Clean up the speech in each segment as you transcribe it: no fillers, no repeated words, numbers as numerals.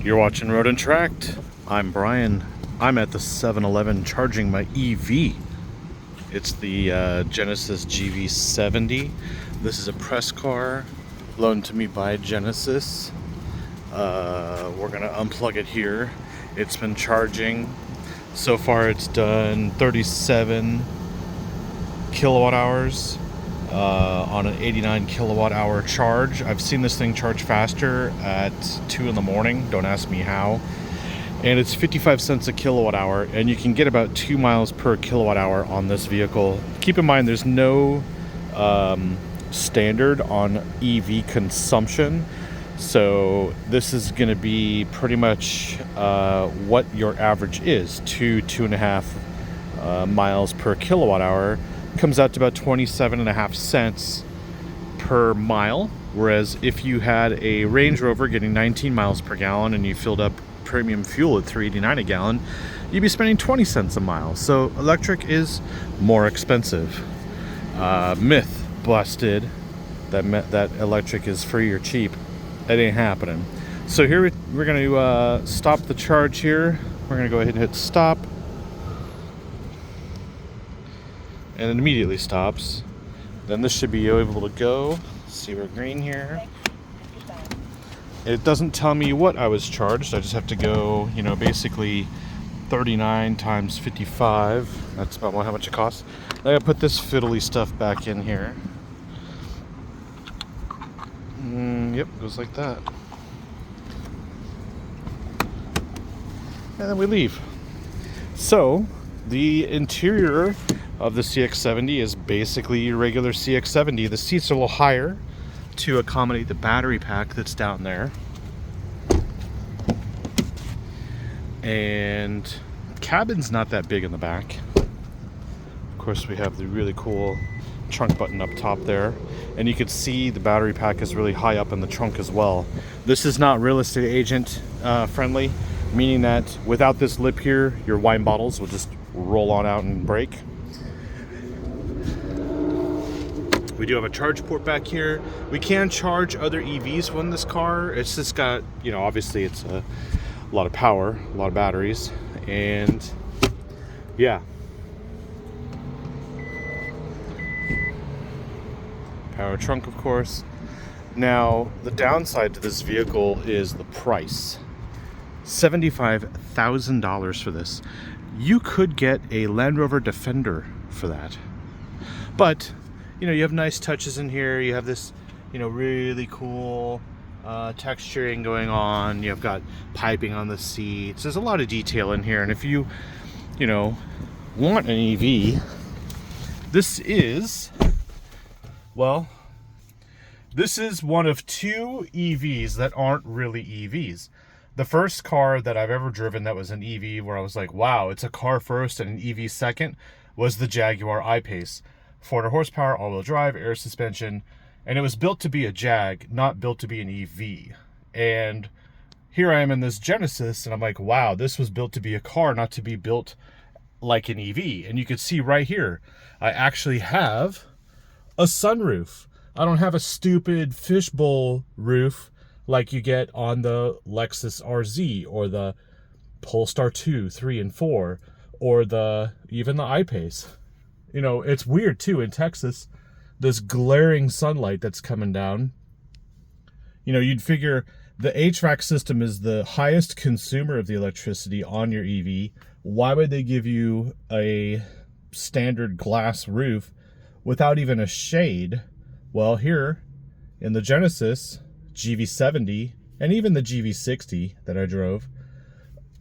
You're watching Road and Tracked. I'm Brian. I'm at the 7-Eleven charging my EV. It's the Genesis GV70. This is a press car loaned to me by Genesis. We're gonna unplug it here. It's been charging. So far it's done 37 kilowatt hours on an 89 kilowatt hour charge. I've seen this thing charge faster at 2 in the morning. Don't ask me how. And it's 55 cents a kilowatt hour, and you can get about 2 miles per kilowatt hour on this vehicle. Keep in mind there's no standard on EV consumption, so this is going to be pretty much what your average is. 2.5 miles per kilowatt hour comes out to about 27.5 cents per mile, whereas if you had a Range Rover getting 19 miles per gallon and you filled up premium fuel at $3.89 a gallon, you'd be spending 20 cents a mile. So electric is more expensive. Myth busted that electric is free or cheap. That ain't happening. So here we're going to stop the charge here. We're going to go ahead and hit stop, and it immediately stops. Then this should be able to go. See, we're green here. It doesn't tell me what I was charged. I just have to go, basically 39 times 55. That's about how much it costs. I gotta put this fiddly stuff back in here. Yep, goes like that. And then we leave. So, the interior of the CX70 is basically your regular CX70. The seats are a little higher to accommodate the battery pack that's down there. And cabin's not that big in the back. Of course, we have the really cool trunk button up top there. And you can see the battery pack is really high up in the trunk as well. This is not real estate agent friendly, meaning that without this lip here, your wine bottles will just roll on out and break. We do have a charge port back here. We can charge other EVs from this car. It's just got, obviously it's a lot of power, a lot of batteries, and yeah. Power trunk, of course. Now, the downside to this vehicle is the price. $75,000 for this. You could get a Land Rover Defender for that. But you have nice touches in here. You have this, really cool texturing going on. You've got piping on the seats. There's a lot of detail in here. And if you, want an EV, this is one of two EVs that aren't really EVs. The first car that I've ever driven that was an EV where I was like, wow, it's a car first and an EV second, was the Jaguar I-Pace. 400 horsepower, all-wheel drive, air suspension, and it was built to be a Jag, not built to be an EV. And here I am in this Genesis, and I'm like, wow, this was built to be a car, not to be built like an EV. And you can see right here, I actually have a sunroof. I don't have a stupid fishbowl roof like you get on the Lexus RZ or the Polestar 2, 3, and 4, or even the I-Pace. It's weird too in Texas, this glaring sunlight that's coming down. You'd figure the HVAC system is the highest consumer of the electricity on your EV. Why would they give you a standard glass roof without even a shade? Well, here in the Genesis GV70 and even the GV60 that I drove,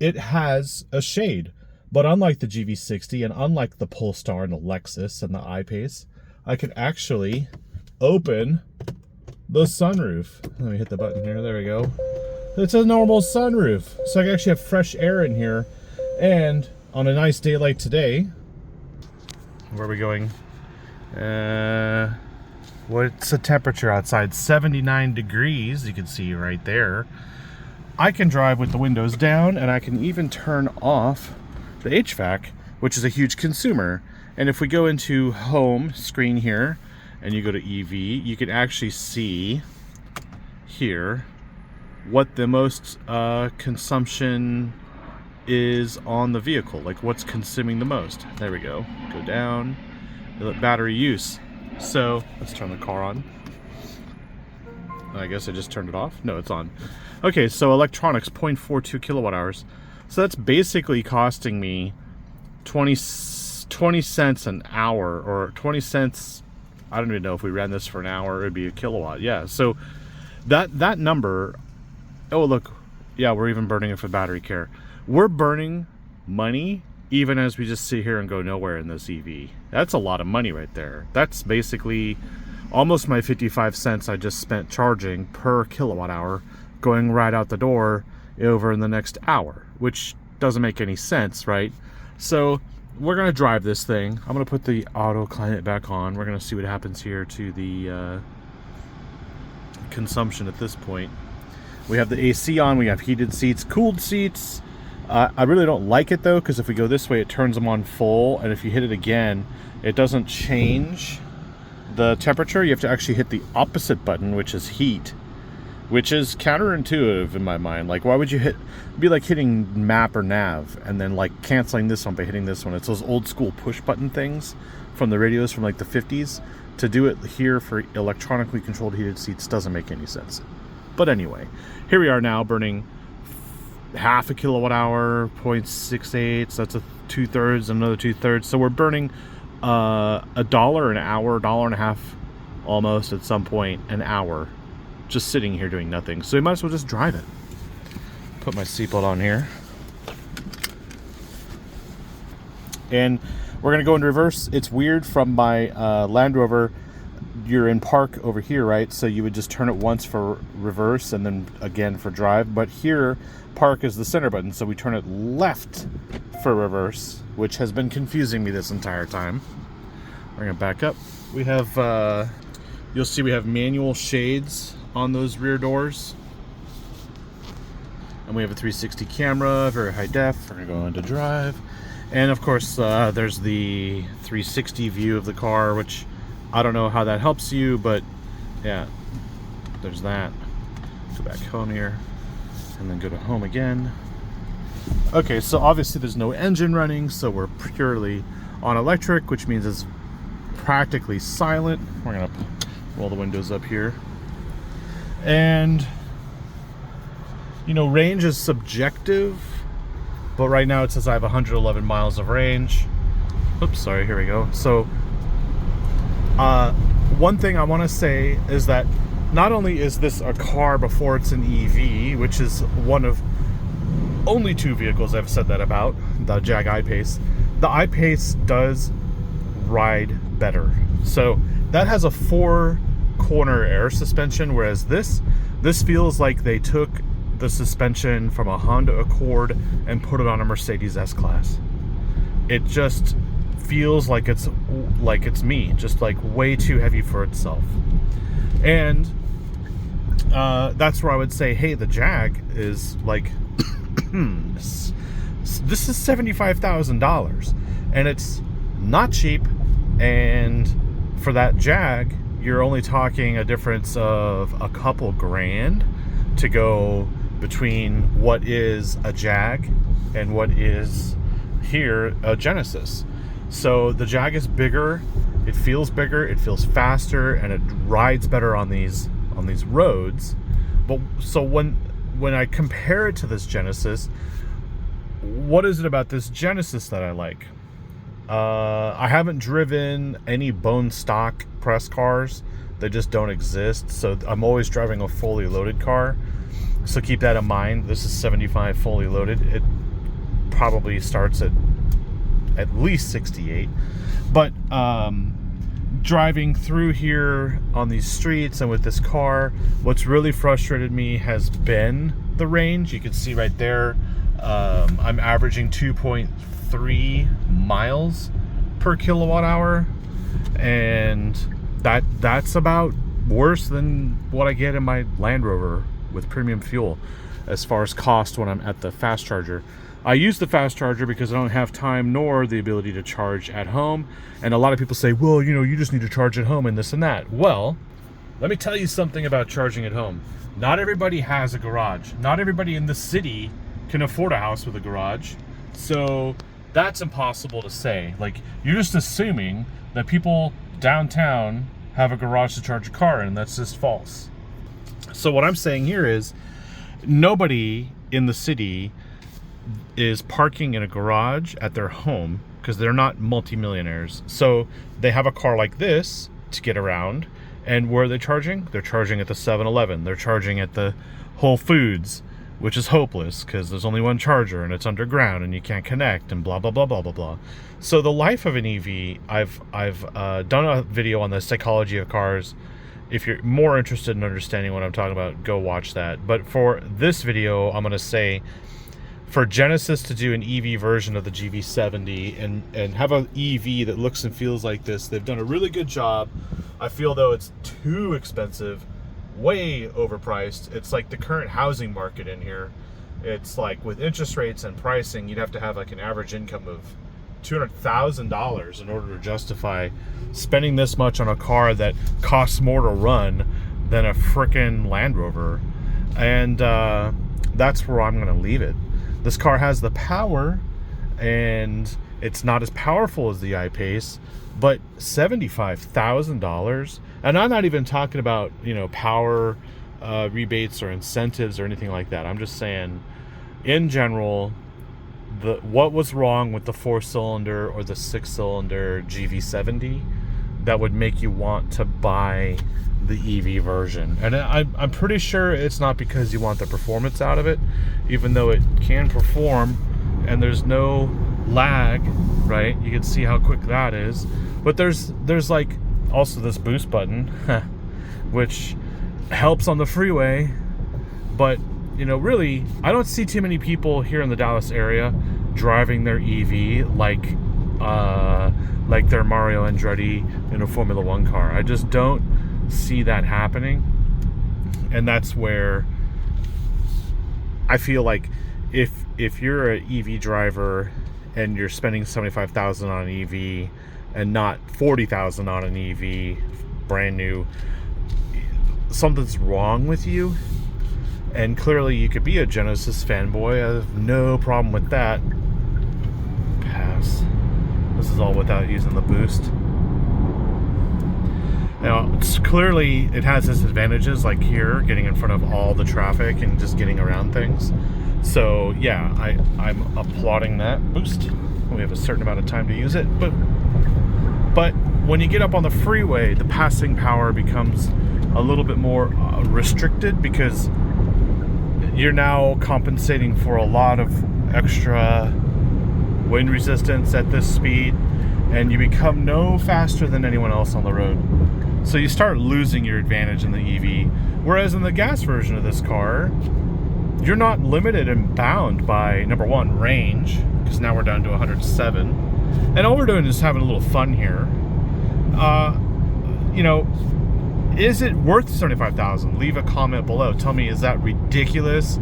it has a shade. But unlike the GV60 and unlike the Polestar and the Lexus and the I-Pace, I could actually open the sunroof. Let me hit the button here. There we go. It's a normal sunroof. So I can actually have fresh air in here. And on a nice day like today, where are we going? What's the temperature outside? 79 degrees. You can see right there. I can drive with the windows down, and I can even turn off the HVAC, which is a huge consumer. And if we go into home screen here and you go to EV, you can actually see here what the most consumption is on the vehicle, like what's consuming the most. There we go. Go down. Battery use. So let's turn the car on. I guess I just turned it off. No, it's on. Okay, so electronics, 0.42 kilowatt hours. So that's basically costing me 20 cents an hour, or 20 cents. I don't even know if we ran this for an hour, it would be a kilowatt. Yeah, so that number. Oh, look. Yeah, we're even burning it for battery care. We're burning money even as we just sit here and go nowhere in this EV. That's a lot of money right there. That's basically almost my 55 cents I just spent charging per kilowatt hour going right out the door over in the next hour, which doesn't make any sense, right? So we're gonna drive this thing. I'm gonna put the auto climate back on. We're gonna see what happens here to the consumption at this point. We have the AC on, we have heated seats, cooled seats. I really don't like it though, because if we go this way, it turns them on full, and if you hit it again, it doesn't change the temperature. You have to actually hit the opposite button, which is heat, which is counterintuitive in my mind. Like, why would you be like hitting map or nav and then like canceling this one by hitting this one? It's those old school push button things from the radios from like the 50s. To do it here for electronically controlled heated seats doesn't make any sense. But anyway, here we are now burning half a kilowatt hour, 0.68. So that's a 2/3, another 2/3. So we're burning $1 an hour, $1.50 almost at some point an hour, just sitting here doing nothing. So we might as well just drive it. Put my seatbelt on here. And we're gonna go into reverse. It's weird from my Land Rover. You're in park over here, right? So you would just turn it once for reverse and then again for drive. But here, park is the center button, so we turn it left for reverse, which has been confusing me this entire time. We're gonna back up. We have, you'll see we have manual shades on those rear doors. And we have a 360 camera, very high def. We're gonna go into drive. And of course, there's the 360 view of the car, which I don't know how that helps you, but yeah, there's that. Go back home here, and then go to home again. Okay, so obviously there's no engine running, so we're purely on electric, which means it's practically silent. We're gonna roll the windows up here. And, you know, range is subjective, but right now it says I have 111 miles of range. Oops, sorry, here we go. So, one thing I want to say is that not only is this a car before it's an EV, which is one of only 2 vehicles I've said that about, the Jag I-Pace. The I-Pace does ride better. So that has a 4-corner air suspension, whereas this feels like they took the suspension from a Honda Accord and put it on a Mercedes S-Class. It just feels like it's me, just like way too heavy for itself. And that's where I would say, hey, the Jag is like this is $75,000 and it's not cheap, and for that Jag you're only talking a difference of a couple grand to go between what is a Jag and what is here a Genesis. So the Jag is bigger, it feels faster, and it rides better on these roads. But so when I compare it to this Genesis, what is it about this Genesis that I like? I haven't driven any bone stock press cars. They just don't exist. So I'm always driving a fully loaded car. So keep that in mind. This is 75 fully loaded. It probably starts at least 68. But driving through here on these streets and with this car, what's really frustrated me has been the range. You can see right there, I'm averaging 2.3 miles per kilowatt hour, and that's about worse than what I get in my Land Rover with premium fuel as far as cost when I'm at the fast charger. I use the fast charger because I don't have time nor the ability to charge at home. And a lot of people say, well, you know, you just need to charge at home and this and that. Well, Let me tell you something about charging at home. Not everybody has a garage. Not everybody in the city can afford a house with a garage. So that's impossible to say. Like, you're just assuming that people downtown have a garage to charge a car in. That's just false. So what I'm saying here is nobody in the city is parking in a garage at their home because they're not multimillionaires. So they have a car like this to get around. And where are they charging? They're charging at the 7-Eleven. They're charging at the Whole Foods, which is hopeless because there's only one charger and it's underground and you can't connect and blah, blah, blah, blah, blah, blah. So the life of an EV, I've done a video on the psychology of cars. If you're more interested in understanding what I'm talking about, go watch that. But for this video, I'm going to say, for Genesis to do an EV version of the GV70 and have an EV that looks and feels like this, they've done a really good job. I feel though it's too expensive, way overpriced. It's like the current housing market in here. It's like with interest rates and pricing, you'd have to have like an average income of $200,000 in order to justify spending this much on a car that costs more to run than a frickin' Land Rover. And that's where I'm gonna leave it. This car has the power, and it's not as powerful as the I-Pace, but $75,000, and I'm not even talking about, you know, power rebates or incentives or anything like that. I'm just saying, in general, what was wrong with the 4-cylinder or the 6-cylinder GV70 that would make you want to buy the EV version? And I'm pretty sure it's not because you want the performance out of it, even though it can perform and there's no lag, right? You can see how quick that is. But there's like also this boost button, which helps on the freeway. But, you know, really, I don't see too many people here in the Dallas area driving their EV like they're Mario Andretti in a Formula One car. I just don't see that happening. And that's where I feel like if you're an EV driver and you're spending $75,000 on an EV and not $40,000 on an EV brand new, something's wrong with you. And clearly you could be a Genesis fanboy. I have no problem with that. Pass. This is all without using the boost. Now, it's clearly it has its advantages, like here, getting in front of all the traffic and just getting around things. So yeah, I'm applauding that boost. We have a certain amount of time to use it, but when you get up on the freeway, the passing power becomes a little bit more restricted because you're now compensating for a lot of extra wind resistance at this speed, and you become no faster than anyone else on the road. So you start losing your advantage in the EV. Whereas in the gas version of this car, you're not limited and bound by, number one, range, because now we're down to 107. And all we're doing is having a little fun here. You know, is it worth $75,000? Leave a comment below. Tell me, is that ridiculous?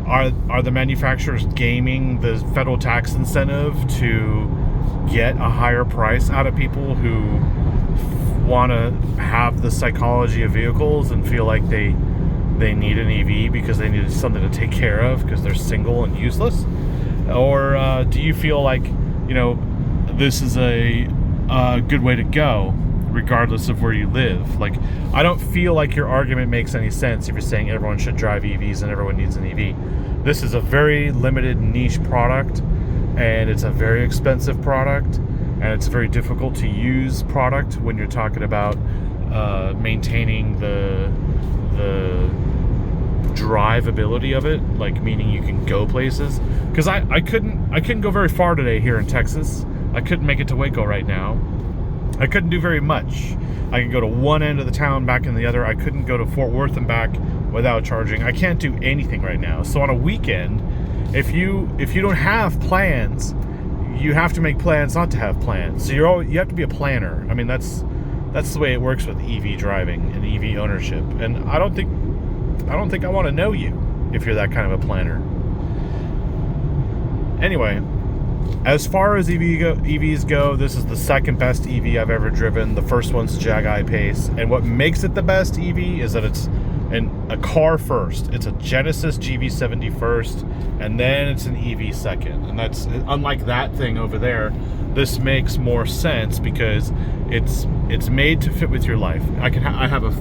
Are the manufacturers gaming the federal tax incentive to get a higher price out of people who want to have the psychology of vehicles and feel like they need an EV because they need something to take care of because they're single and useless? Or do you feel like, you know, this is a good way to go regardless of where you live? Like, I don't feel like your argument makes any sense if you're saying everyone should drive EVs and everyone needs an EV. This is a very limited niche product, and it's a very expensive product, and it's a very difficult to use product when you're talking about maintaining the drivability of it, like meaning you can go places. Because I couldn't go very far today here in Texas. I couldn't make it to Waco right now. I couldn't do very much. I could go to one end of the town, back in the other. I couldn't go to Fort Worth and back without charging. I can't do anything right now. So on a weekend, if you don't have plans, you have to make plans not to have plans. So you have to be a planner. I mean, that's the way it works with EV driving and EV ownership. And I don't think I want to know you if you're that kind of a planner. Anyway, As far as EVs go, this is the second best EV I've ever driven. The first one's the Jag I-Pace. And what makes it the best EV is that it's a car first. It's a Genesis GV70 first, and then it's an EV second. And that's, unlike that thing over there, this makes more sense because it's made to fit with your life. I have a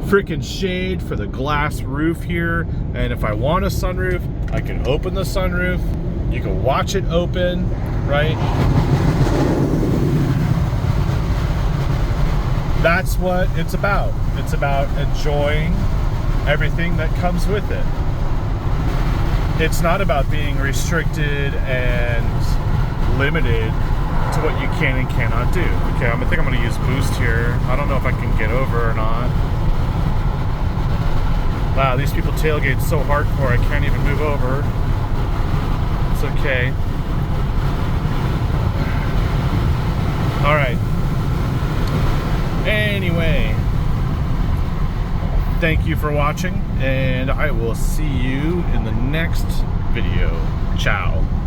freaking shade for the glass roof here, and if I want a sunroof, I can open the sunroof. You can watch it open, right? That's what it's about. It's about enjoying everything that comes with it. It's not about being restricted and limited to what you can and cannot do. Okay, I think I'm gonna use boost here. I don't know if I can get over or not. Wow, these people tailgate so hardcore I can't even move over. It's okay. All right. Anyway, thank you for watching, and I will see you in the next video. Ciao.